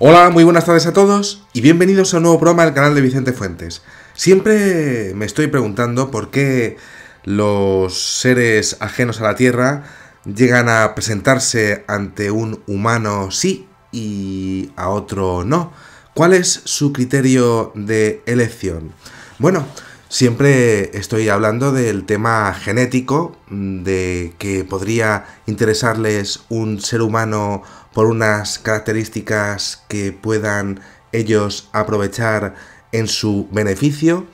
Hola, muy buenas tardes a todos y bienvenidos a un nuevo programa del canal de Vicente Fuentes. Siempre me estoy preguntando por qué los seres ajenos a la Tierra llegan a presentarse ante un humano sí y a otro no. ¿Cuál es su criterio de elección? Bueno, siempre estoy hablando del tema genético, de que podría interesarles un ser humano por unas características que puedan ellos aprovechar en su beneficio.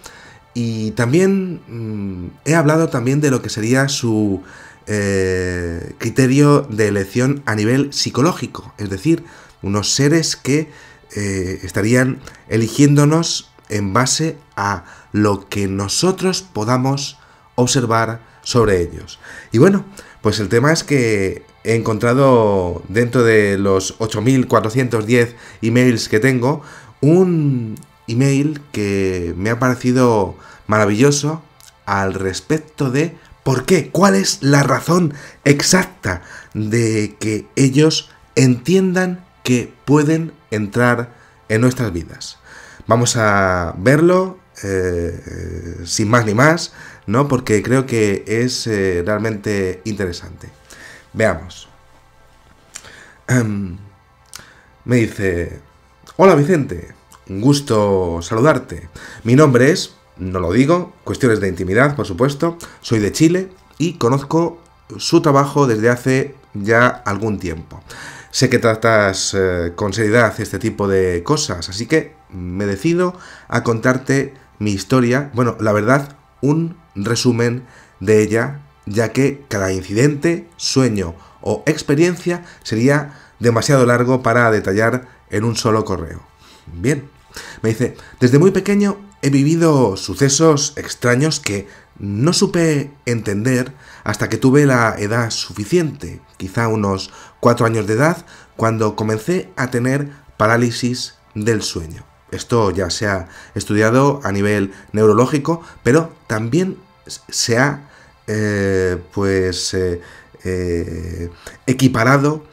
Y también he hablado también de lo que sería su criterio de elección a nivel psicológico, es decir, unos seres que estarían eligiéndonos en base a lo que nosotros podamos observar sobre ellos. Y bueno, pues el tema es que he encontrado dentro de los 8410 emails que tengo un email que me ha parecido maravilloso al respecto de por qué, cuál es la razón exacta de que ellos entiendan que pueden entrar en nuestras vidas. Vamos a verlo sin más ni más, ¿no? Porque creo que es realmente interesante. Veamos. Me dice: hola Vicente, un gusto saludarte. Mi nombre es, no lo digo, cuestiones de intimidad, por supuesto. Soy de Chile y conozco su trabajo desde hace ya algún tiempo. Sé que tratas con seriedad este tipo de cosas, así que me decido a contarte mi historia. Bueno, la verdad, un resumen de ella, ya que cada incidente, sueño o experiencia sería demasiado largo para detallar en un solo correo. Bien, me dice: desde muy pequeño he vivido sucesos extraños que no supe entender hasta que tuve la edad suficiente, quizá unos 4 años de edad, cuando comencé a tener parálisis del sueño. Esto ya se ha estudiado a nivel neurológico, pero también se ha equiparado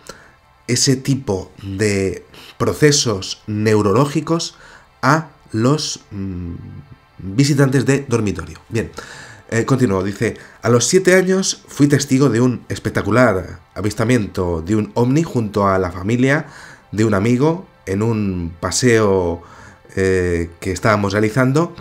ese tipo de procesos neurológicos a los visitantes de dormitorio. Bien, continúo. Dice: a los 7 años fui testigo de un espectacular avistamiento de un ovni junto a la familia de un amigo en un paseo que estábamos realizando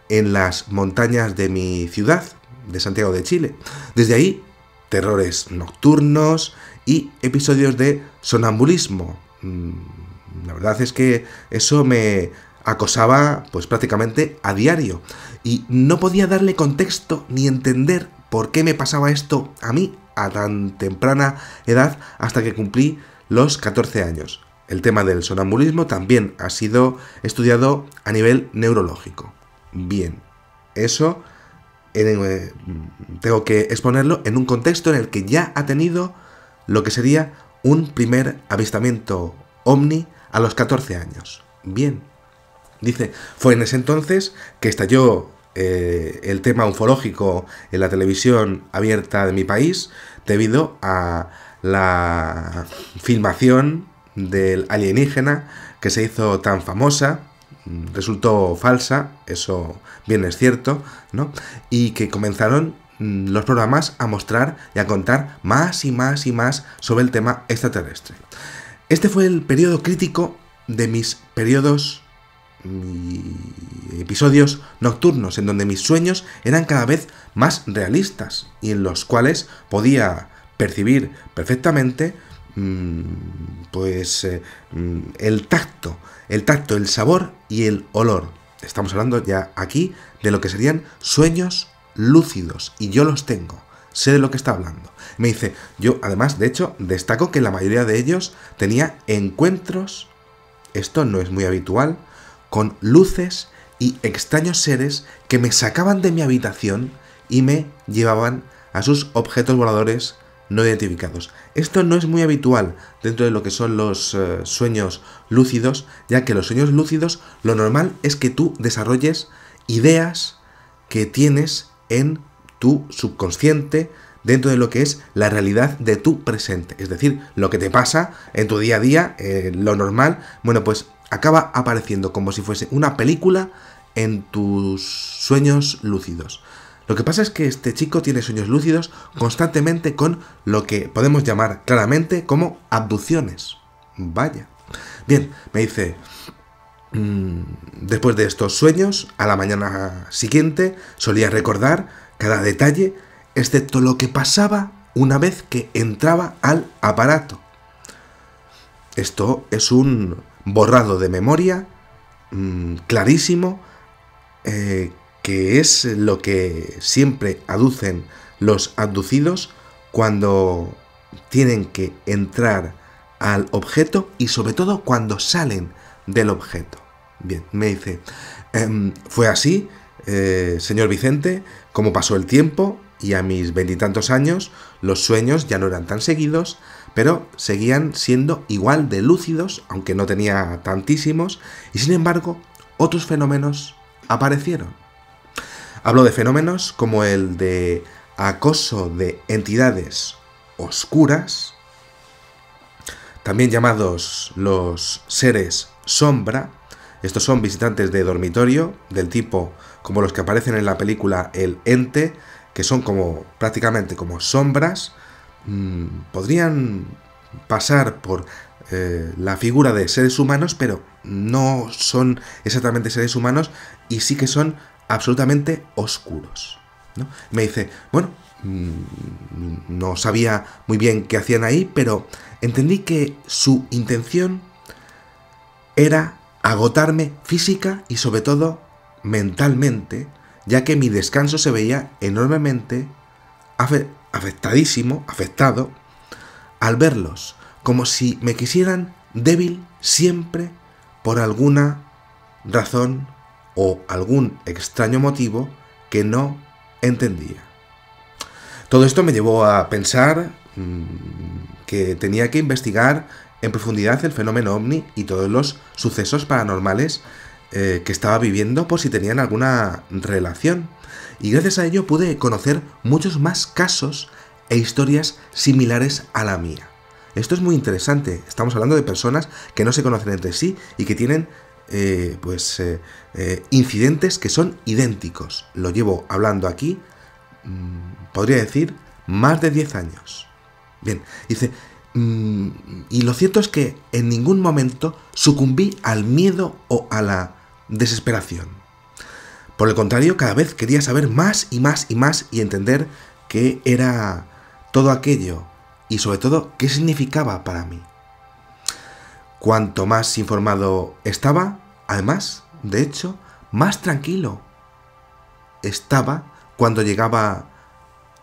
en las montañas de mi ciudad, de Santiago de Chile. Desde ahí, terrores nocturnos y episodios de sonambulismo. La verdad es que eso me acosaba pues prácticamente a diario y no podía darle contexto ni entender por qué me pasaba esto a mí a tan temprana edad hasta que cumplí los 14 años. El tema del sonambulismo también ha sido estudiado a nivel neurológico. Bien, eso tengo que exponerlo en un contexto en el que ya ha tenido lo que sería un primer avistamiento ovni a los 14 años. Bien. Dice: fue en ese entonces que estalló el tema ufológico en la televisión abierta de mi país debido a la filmación del alienígena que se hizo tan famosa. Resultó falsa, eso bien es cierto, ¿no? Y que comenzaron los programas a mostrar y a contar más y más y más sobre el tema extraterrestre. Este fue el periodo crítico de mis periodos y episodios nocturnos, en donde mis sueños eran cada vez más realistas y en los cuales podía percibir perfectamente el tacto, el sabor y el olor. Estamos hablando ya aquí de lo que serían sueños lúcidos, y yo los tengo, sé de lo que está hablando. Me dice: yo además, de hecho, destaco que la mayoría de ellos tenía encuentros, esto no es muy habitual, con luces y extraños seres que me sacaban de mi habitación y me llevaban a sus objetos voladores no identificados. Esto no es muy habitual dentro de lo que son los sueños lúcidos, ya que los sueños lúcidos lo normal es que tú desarrolles ideas que tienes en tu subconsciente dentro de lo que es la realidad de tu presente. Es decir, lo que te pasa en tu día a día, lo normal, bueno, pues acaba apareciendo como si fuese una película en tus sueños lúcidos. Lo que pasa es que este chico tiene sueños lúcidos constantemente con lo que podemos llamar claramente como abducciones. Vaya. Bien, me dice, después de estos sueños, a la mañana siguiente solía recordar cada detalle, excepto lo que pasaba una vez que entraba al aparato. Esto es un borrado de memoria clarísimo, que es lo que siempre aducen los abducidos cuando tienen que entrar al objeto y sobre todo cuando salen del objeto. Bien, me dice, fue así, señor Vicente, como pasó el tiempo y a mis 20 y tantos años los sueños ya no eran tan seguidos, pero seguían siendo igual de lúcidos, aunque no tenía tantísimos, y sin embargo otros fenómenos aparecieron. Hablo de fenómenos como el de acoso de entidades oscuras, también llamados los seres sombra. Estos son visitantes de dormitorio, del tipo como los que aparecen en la película El Ente, que son como prácticamente como sombras. Podrían pasar por la figura de seres humanos, pero no son exactamente seres humanos y sí que son absolutamente oscuros, ¿no? Me dice, bueno, no sabía muy bien qué hacían ahí, pero entendí que su intención era agotarme física y sobre todo mentalmente, ya que mi descanso se veía enormemente afectado al verlos, como si me quisieran débil siempre por alguna razón o algún extraño motivo que no entendía. Todo esto me llevó a pensar que tenía que investigar en profundidad el fenómeno ovni y todos los sucesos paranormales que estaba viviendo, por si tenían alguna relación. Y gracias a ello pude conocer muchos más casos e historias similares a la mía. Esto es muy interesante. Estamos hablando de personas que no se conocen entre sí y que tienen incidentes que son idénticos. Lo llevo hablando aquí, podría decir, más de 10 años. Bien, dice, y lo cierto es que en ningún momento sucumbí al miedo o a la desesperación. Por el contrario, cada vez quería saber más y más y más y entender qué era todo aquello y sobre todo qué significaba para mí. Cuanto más informado estaba, además, de hecho, más tranquilo estaba cuando llegaba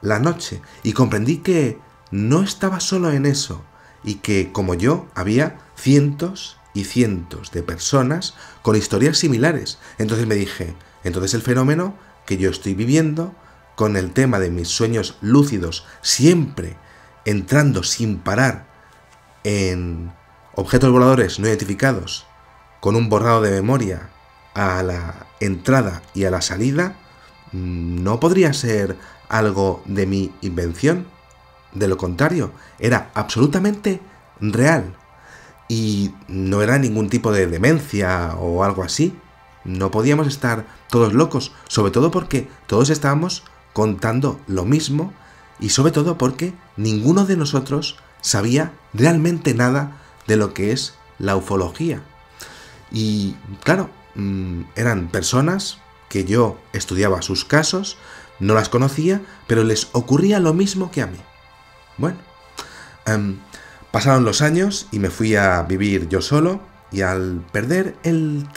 la noche y comprendí que no estaba solo en eso y que, como yo, había cientos y cientos de personas con historias similares. Entonces me dije, entonces el fenómeno que yo estoy viviendo con el tema de mis sueños lúcidos, siempre entrando sin parar en objetos voladores no identificados, con un borrado de memoria a la entrada y a la salida, no podría ser algo de mi invención. De lo contrario, era absolutamente real. Y no era ningún tipo de demencia o algo así. No podíamos estar todos locos, sobre todo porque todos estábamos contando lo mismo y sobre todo porque ninguno de nosotros sabía realmente nada de lo que es la ufología. Y claro, eran personas que yo estudiaba sus casos, no las conocía, pero les ocurría lo mismo que a mí. Bueno, pasaron los años y me fui a vivir yo solo y al perder el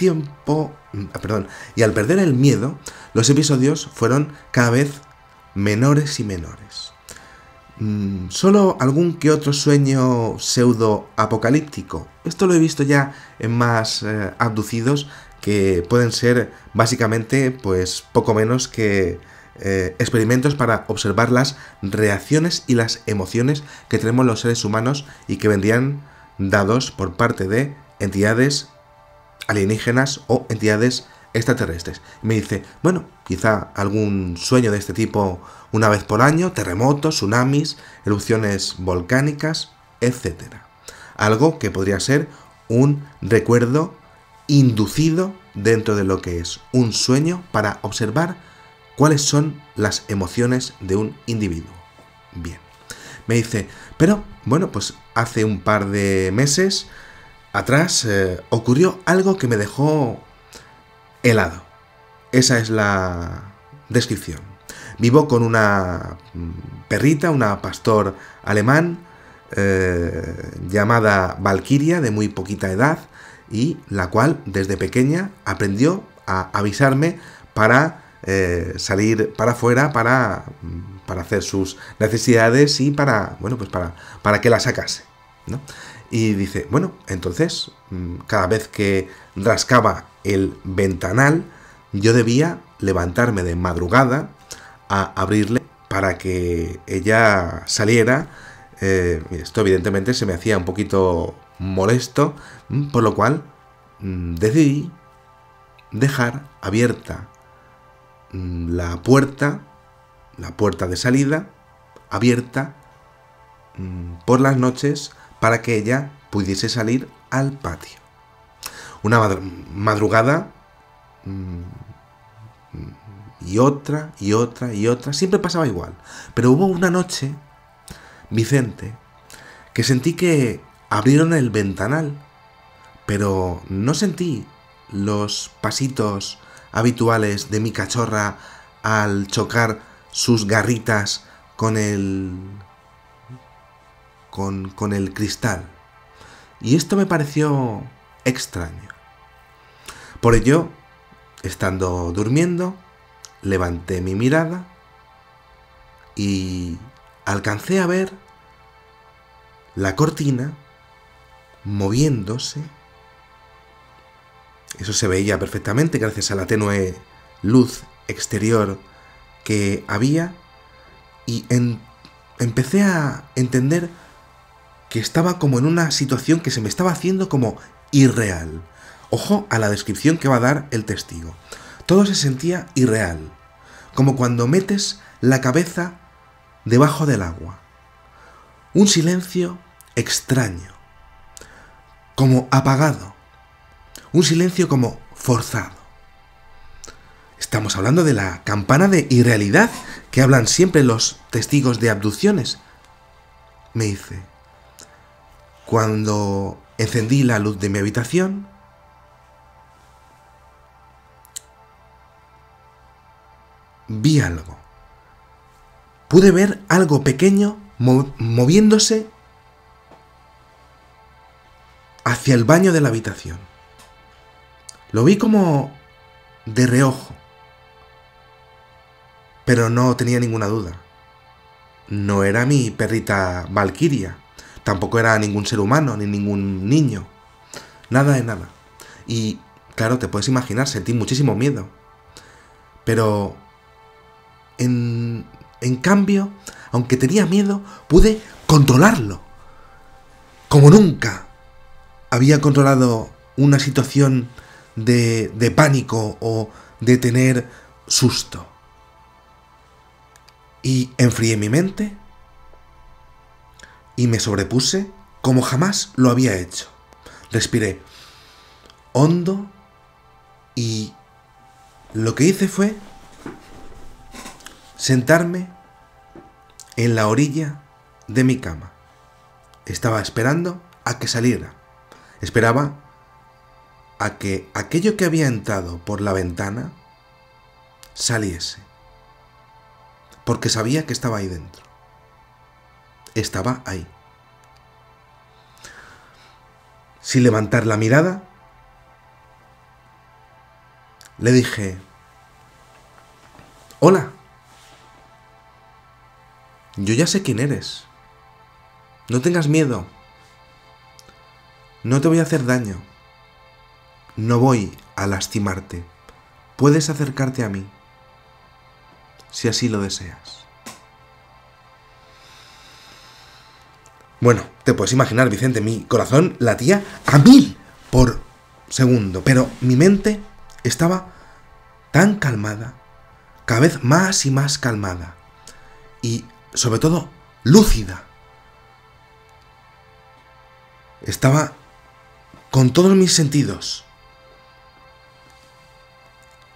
miedo, los episodios fueron cada vez menores y menores. Solo algún que otro sueño pseudo apocalíptico. Esto lo he visto ya en más abducidos, que pueden ser básicamente pues poco menos que experimentos para observar las reacciones y las emociones que tenemos los seres humanos y que vendrían dados por parte de entidades alienígenas o entidades extraterrestres. Me dice, bueno, quizá algún sueño de este tipo una vez por año, terremotos, tsunamis, erupciones volcánicas, etc. Algo que podría ser un recuerdo inducido dentro de lo que es un sueño para observar cuáles son las emociones de un individuo. Bien. Me dice, pero bueno, pues hace un par de meses atrás ocurrió algo que me dejó helado. Esa es la descripción. Vivo con una perrita, una pastor alemán llamada Valkyria, de muy poquita edad, y la cual desde pequeña aprendió a avisarme para salir para afuera para hacer sus necesidades y para, bueno, pues para que la sacase, ¿no? Y dice, bueno, entonces cada vez que rascaba el ventanal yo debía levantarme de madrugada a abrirle para que ella saliera. Esto evidentemente se me hacía un poquito molesto, por lo cual decidí dejar abierta la puerta de salida, abierta por las noches para que ella pudiese salir al patio. Una madrugada y otra, siempre pasaba igual. Pero hubo una noche, Vicente, que sentí que abrieron el ventanal, pero no sentí los pasitos habituales de mi cachorra al chocar sus garritas con el cristal. Y esto me pareció extraño. Por ello, estando durmiendo, levanté mi mirada y alcancé a ver la cortina moviéndose. Eso se veía perfectamente gracias a la tenue luz exterior que había, y empecé a entender que estaba como en una situación que se me estaba haciendo como irreal. Ojo a la descripción que va a dar el testigo. Todo se sentía irreal, como cuando metes la cabeza debajo del agua. Un silencio extraño, como apagado. Un silencio como forzado. Estamos hablando de la campana de irrealidad que hablan siempre los testigos de abducciones. Me dice, cuando encendí la luz de mi habitación, vi algo. Pude ver algo pequeño moviéndose hacia el baño de la habitación. Lo vi como de reojo, pero no tenía ninguna duda. No era mi perrita Valkyria, tampoco era ningún ser humano, ni ningún niño. Nada de nada. Y, claro, te puedes imaginar, sentí muchísimo miedo. Pero, en cambio, aunque tenía miedo, pude controlarlo. Como nunca había controlado una situación de pánico o de tener susto. Y enfrié mi mente y me sobrepuse como jamás lo había hecho. Respiré hondo y lo que hice fue sentarme en la orilla de mi cama. Estaba esperando a que saliera. Esperaba a que aquello que había entrado por la ventana saliese. Porque sabía que estaba ahí dentro. Estaba ahí. Sin levantar la mirada, le dije, hola, yo ya sé quién eres. No tengas miedo. No te voy a hacer daño. No voy a lastimarte. Puedes acercarte a mí, si así lo deseas. Bueno, te puedes imaginar, Vicente, mi corazón latía a 1000 por segundo, pero mi mente estaba tan calmada, cada vez más y más calmada, y sobre todo lúcida. Estaba con todos mis sentidos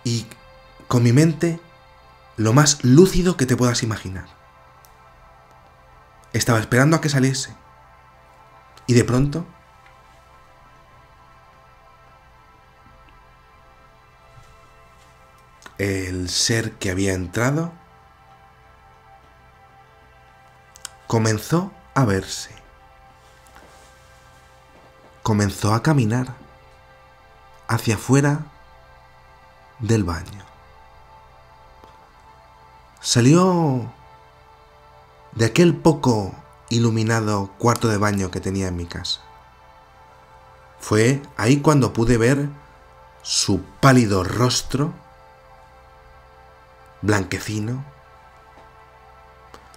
y con mi mente lo más lúcido que te puedas imaginar. Estaba esperando a que saliese y de pronto el ser que había entrado comenzó a verse, comenzó a caminar hacia afuera del baño. Salió de aquel poco iluminado cuarto de baño que tenía en mi casa. Fue ahí cuando pude ver su pálido rostro, blanquecino,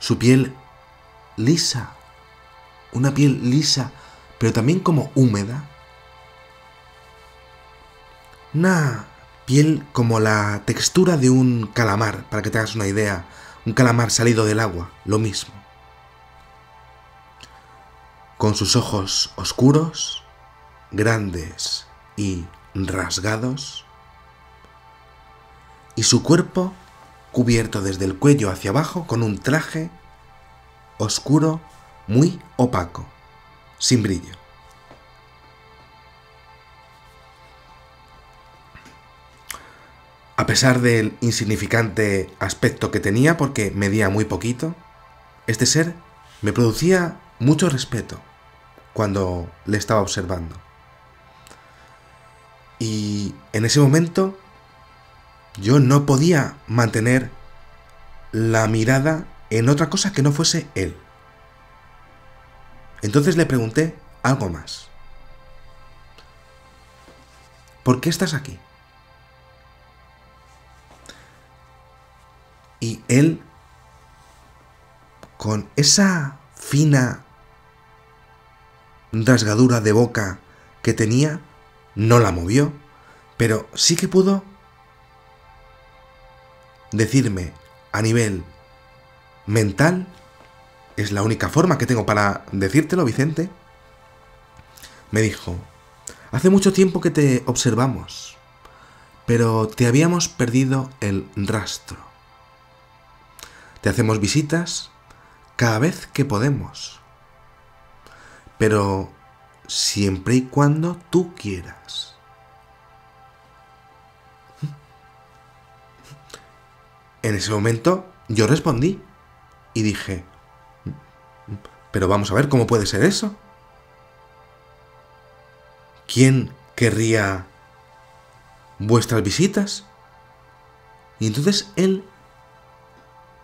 su piel lisa, una piel lisa, pero también como húmeda. Una piel como la textura de un calamar, para que te hagas una idea, un calamar salido del agua, lo mismo. Con sus ojos oscuros, grandes y rasgados, y su cuerpo cubierto desde el cuello hacia abajo con un traje oscuro, muy opaco, sin brillo. A pesar del insignificante aspecto que tenía, porque medía muy poquito, este ser me producía mucho respeto cuando le estaba observando. Y en ese momento yo no podía mantener la mirada en otra cosa que no fuese él. Entonces le pregunté algo más. ¿Por qué estás aquí? Y él, con esa fina rasgadura de boca que tenía, no la movió, pero sí que pudo decirme a nivel mental, es la única forma que tengo para decírtelo, Vicente. Me dijo: hace mucho tiempo que te observamos, pero te habíamos perdido el rastro. Te hacemos visitas cada vez que podemos, pero siempre y cuando tú quieras. En ese momento yo respondí y dije: pero vamos a ver, ¿cómo puede ser eso? ¿Quién querría vuestras visitas? Y entonces él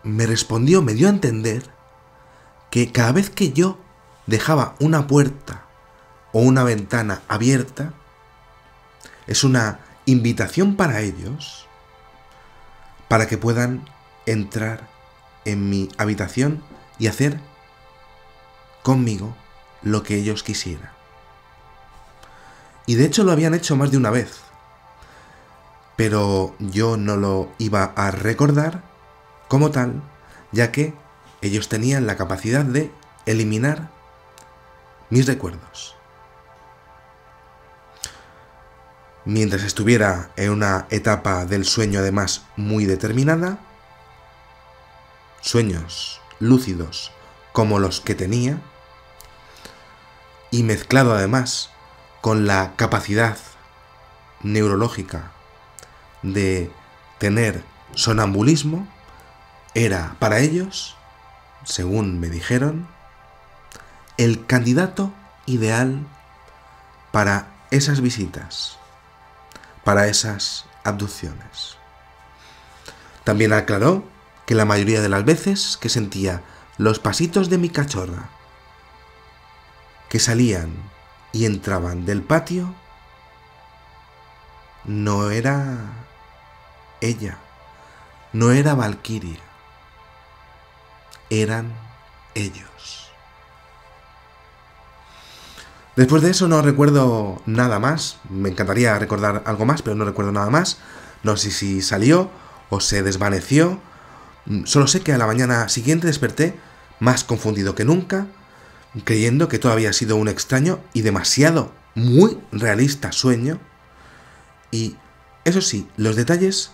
me respondió, me dio a entender que cada vez que yo dejaba una puerta o una ventana abierta, es una invitación para ellos, para que puedan entrar en mi habitación y hacer conmigo lo que ellos quisieran. Y de hecho lo habían hecho más de una vez, pero yo no lo iba a recordar como tal, ya que ellos tenían la capacidad de eliminar mis recuerdos. Mientras estuviera en una etapa del sueño además muy determinada, sueños lúcidos como los que tenía, y mezclado además con la capacidad neurológica de tener sonambulismo, era para ellos, según me dijeron, el candidato ideal para esas visitas, para esas abducciones. También aclaró que la mayoría de las veces que sentía los pasitos de mi cachorra que salían y entraban del patio, no era ella, no era Valquiria, eran ellos. Después de eso no recuerdo nada más. Me encantaría recordar algo más, pero no recuerdo nada más. No sé si salió o se desvaneció. Solo sé que a la mañana siguiente desperté más confundido que nunca, creyendo que todo había sido un extraño y demasiado, muy realista sueño. Y eso sí, los detalles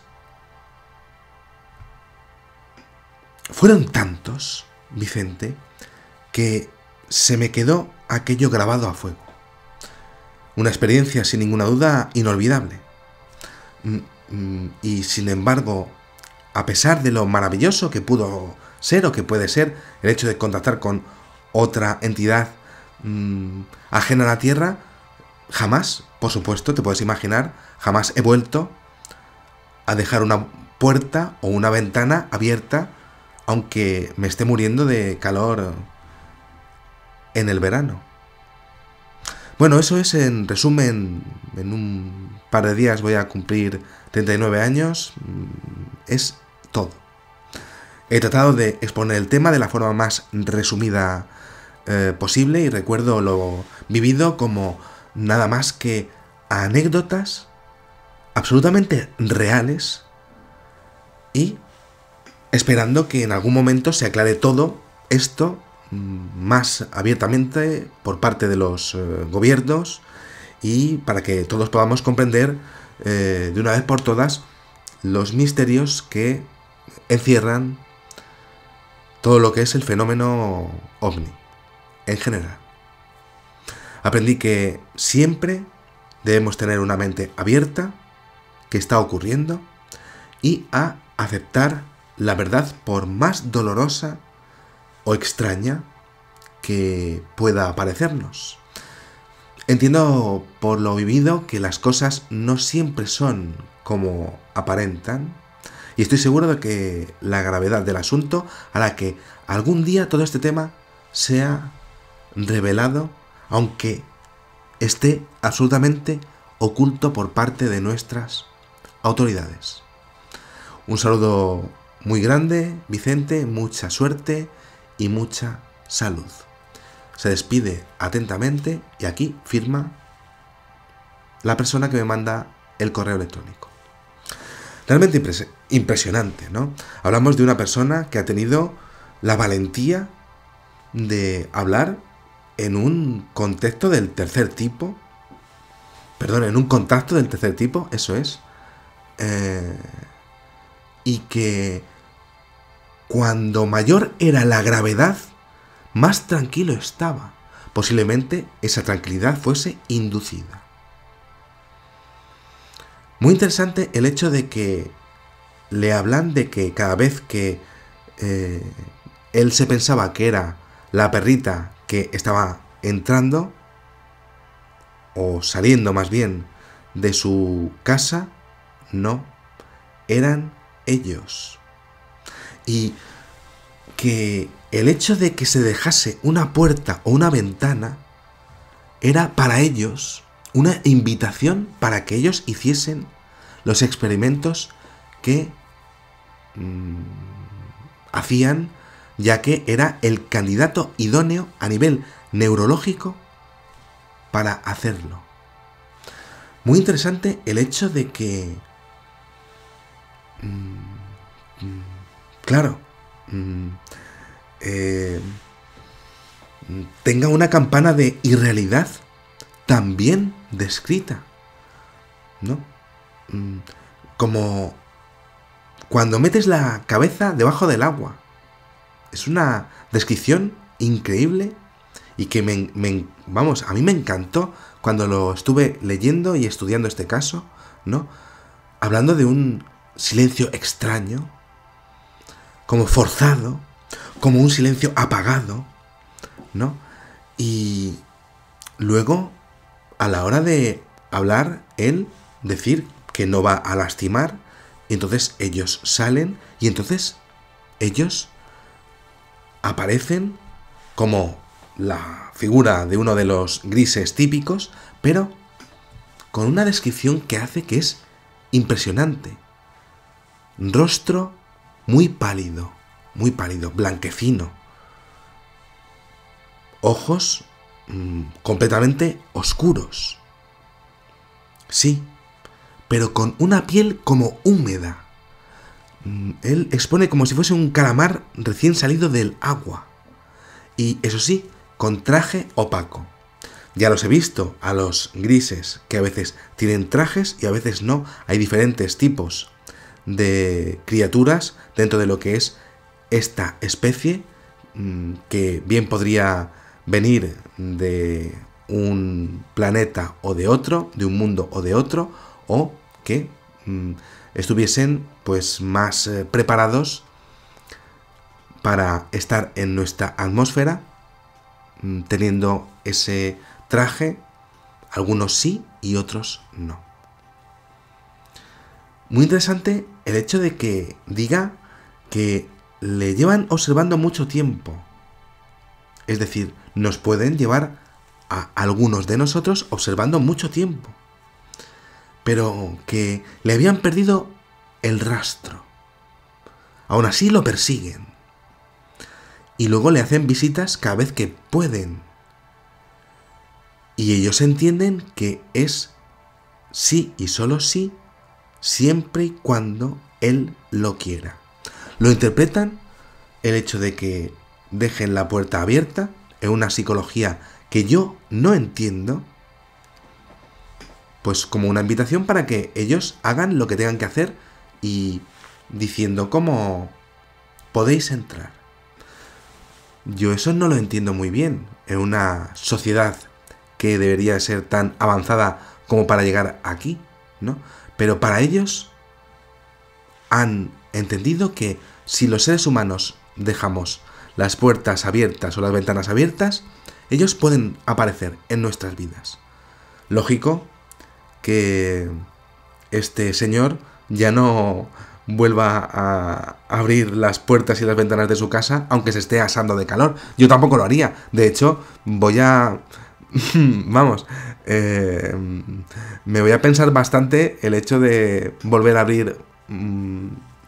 fueron tantos, Vicente, que se me quedó aquello grabado a fuego. Una experiencia sin ninguna duda inolvidable. Y sin embargo, a pesar de lo maravilloso que pudo ser o que puede ser el hecho de contactar con otra entidad ajena a la Tierra, jamás, por supuesto, te puedes imaginar, jamás he vuelto a dejar una puerta o una ventana abierta, aunque me esté muriendo de calor en el verano. Bueno, eso es en resumen. En un par de días voy a cumplir 39 años. Es todo. He tratado de exponer el tema de la forma más resumida posible, y recuerdo lo vivido como nada más que anécdotas absolutamente reales, y esperando que en algún momento se aclare todo esto más abiertamente por parte de los gobiernos, y para que todos podamos comprender de una vez por todas los misterios que encierran todo lo que es el fenómeno ovni en general. Aprendí que siempre debemos tener una mente abierta, que está ocurriendo, y a aceptar la verdad, por más dolorosa o extraña que pueda parecernos. Entiendo por lo vivido que las cosas no siempre son como aparentan, y estoy seguro de que la gravedad del asunto hará que algún día todo este tema sea revelado, aunque esté absolutamente oculto por parte de nuestras autoridades. Un saludo muy grande, Vicente, mucha suerte y mucha salud. Se despide atentamente, y aquí firma la persona que me manda el correo electrónico. Realmente impresionante, ¿no? Hablamos de una persona que ha tenido la valentía de hablar en un contexto del tercer tipo. Perdón, en un contacto del tercer tipo, eso es. Y que cuando mayor era la gravedad, más tranquilo estaba. Posiblemente esa tranquilidad fuese inducida. Muy interesante el hecho de que le hablan de que cada vez que él se pensaba que era la perrita que estaba entrando, o saliendo más bien, de su casa, no, eran ellos. Y que el hecho de que se dejase una puerta o una ventana era para ellos una invitación para que ellos hiciesen los experimentos que hacían, ya que era el candidato idóneo a nivel neurológico para hacerlo. Muy interesante el hecho de que claro, tenga una campana de irrealidad tan bien descrita, ¿no? Como cuando metes la cabeza debajo del agua. Es una descripción increíble, y que vamos, a mí me encantó cuando lo estuve leyendo y estudiando este caso, ¿no? Hablando de un silencio extraño, como forzado, como un silencio apagado, ¿no? Y luego, a la hora de hablar, él decir que no va a lastimar, y entonces ellos salen, y entonces ellos aparecen como la figura de uno de los grises típicos, pero con una descripción que hace que es impresionante. Rostro muy pálido, blanquecino. Ojos completamente oscuros. Sí, pero con una piel como húmeda. Él expone como si fuese un calamar recién salido del agua. Y eso sí, con traje opaco. Ya los he visto, a los grises, que a veces tienen trajes y a veces no. Hay diferentes tipos de criaturas dentro de lo que es esta especie, que bien podría venir de un planeta o de otro, de un mundo o de otro, o que estuviesen pues más preparados para estar en nuestra atmósfera, teniendo ese traje, algunos sí y otros no. Muy interesante el hecho de que diga que le llevan observando mucho tiempo. Es decir, nos pueden llevar a algunos de nosotros observando mucho tiempo, pero que le habían perdido el rastro. Aún así lo persiguen. Y luego le hacen visitas cada vez que pueden. Y ellos entienden que es sí y solo sí, siempre y cuando él lo quiera. Lo interpretan el hecho de que dejen la puerta abierta en una psicología que yo no entiendo, pues como una invitación para que ellos hagan lo que tengan que hacer y diciendo cómo podéis entrar. Yo eso no lo entiendo muy bien en una sociedad que debería ser tan avanzada como para llegar aquí, ¿no? Pero para ellos han entendido que si los seres humanos dejamos las puertas abiertas o las ventanas abiertas, ellos pueden aparecer en nuestras vidas. Lógico que este señor ya no vuelva a abrir las puertas y las ventanas de su casa aunque se esté asando de calor. Yo tampoco lo haría. De hecho, voy a... vamos, me voy a pensar bastante el hecho de volver a abrir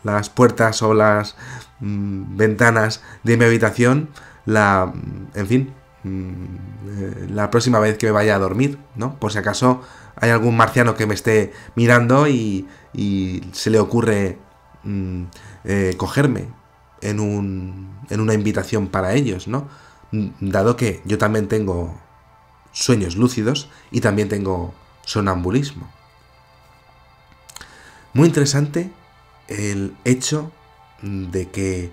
las puertas o las ventanas de mi habitación, en fin, la próxima vez que me vaya a dormir, ¿no? Por si acaso hay algún marciano que me esté mirando y se le ocurre cogerme en una invitación para ellos, ¿no? Dado que yo también tengo sueños lúcidos y también tengo sonambulismo. Muy interesante el hecho de que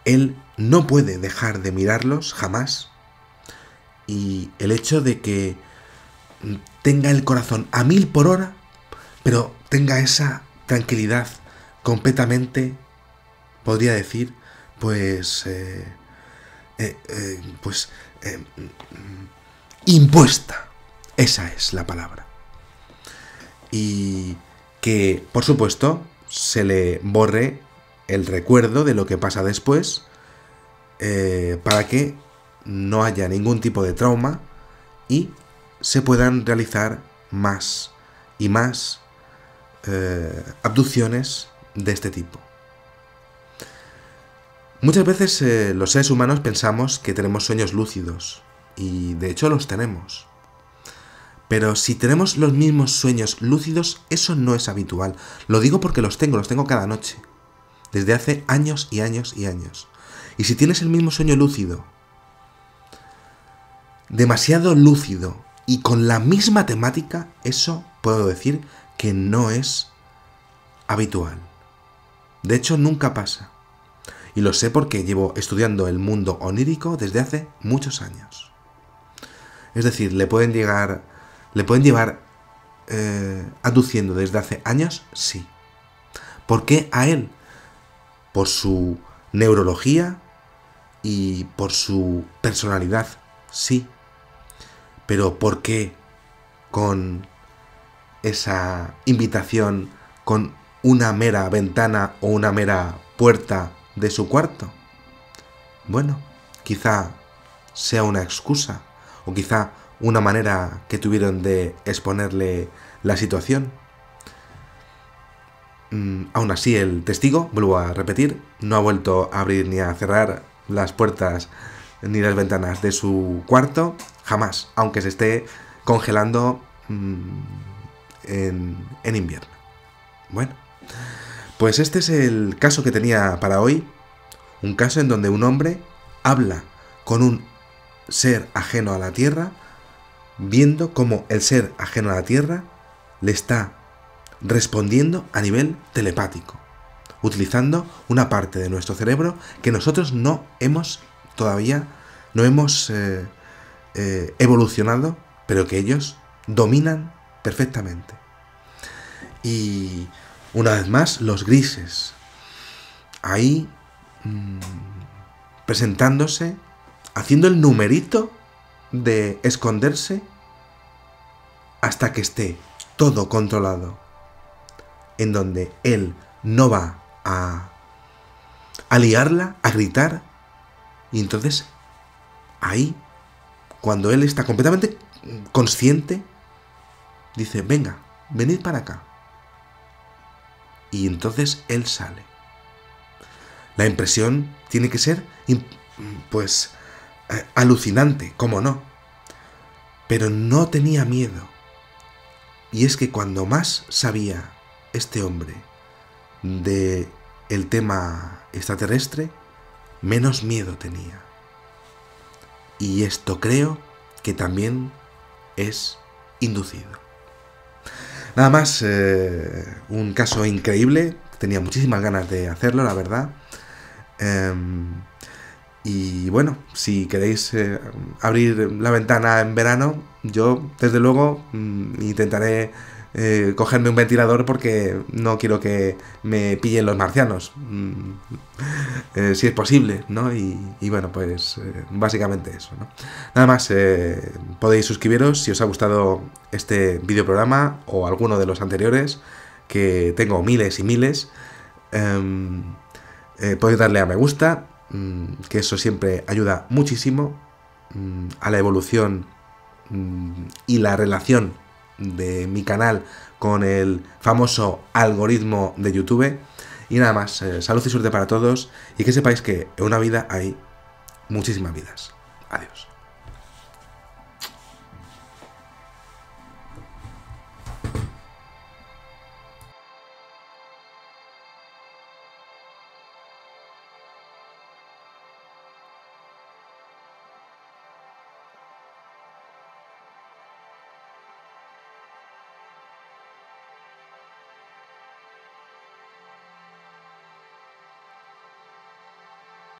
él no puede dejar de mirarlos jamás, y el hecho de que tenga el corazón a 1000 por hora, pero tenga esa tranquilidad completamente, podría decir, impuesta. Esa es la palabra. Y que, por supuesto, se le borre el recuerdo de lo que pasa después, para que no haya ningún tipo de trauma y se puedan realizar más y más abducciones de este tipo. Muchas veces los seres humanos pensamos que tenemos sueños lúcidos, y de hecho los tenemos. Pero si tenemos los mismos sueños lúcidos, eso no es habitual. Lo digo porque los tengo cada noche, desde hace años y años y años. Y si tienes el mismo sueño lúcido, demasiado lúcido y con la misma temática, eso puedo decir que no es habitual. De hecho, nunca pasa. Y lo sé porque llevo estudiando el mundo onírico desde hace muchos años. Es decir, le pueden llevar aduciendo desde hace años, sí. ¿Por qué a él? Por su neurología y por su personalidad, sí. Pero ¿por qué con esa invitación, con una mera ventana o una mera puerta de su cuarto? Bueno, quizá sea una excusa, o quizá una manera que tuvieron de exponerle la situación. Aún así, el testigo, vuelvo a repetir, no ha vuelto a abrir ni a cerrar las puertas ni las ventanas de su cuarto, jamás, aunque se esté congelando en invierno. Bueno, pues este es el caso que tenía para hoy. Un caso en donde un hombre habla con un ser ajeno a la Tierra, viendo cómo el ser ajeno a la Tierra le está respondiendo a nivel telepático, utilizando una parte de nuestro cerebro que nosotros todavía no hemos evolucionado, pero que ellos dominan perfectamente. Y una vez más, los grises, ahí presentándose, haciendo el numerito de esconderse hasta que esté todo controlado, en donde él no va a liarla, a gritar, y entonces ahí, cuando él está completamente consciente, dice: venga, venid para acá. Y entonces él sale. La impresión tiene que ser, pues, alucinante, cómo no. Pero no tenía miedo. Y es que cuando más sabía este hombre de el tema extraterrestre, menos miedo tenía. Y esto creo que también es inducido. Nada más, un caso increíble. Tenía muchísimas ganas de hacerlo, la verdad. Y bueno, si queréis abrir la ventana en verano, yo desde luego intentaré cogerme un ventilador, porque no quiero que me pillen los marcianos, si es posible, ¿no? Y bueno, pues básicamente eso, ¿no? Nada más, podéis suscribiros si os ha gustado este videoprograma o alguno de los anteriores, que tengo miles y miles. Podéis darle a me gusta, que eso siempre ayuda muchísimo a la evolución y la relación de mi canal con el famoso algoritmo de YouTube. Y nada más, salud y suerte para todos, y que sepáis que en una vida hay muchísimas vidas. Adiós.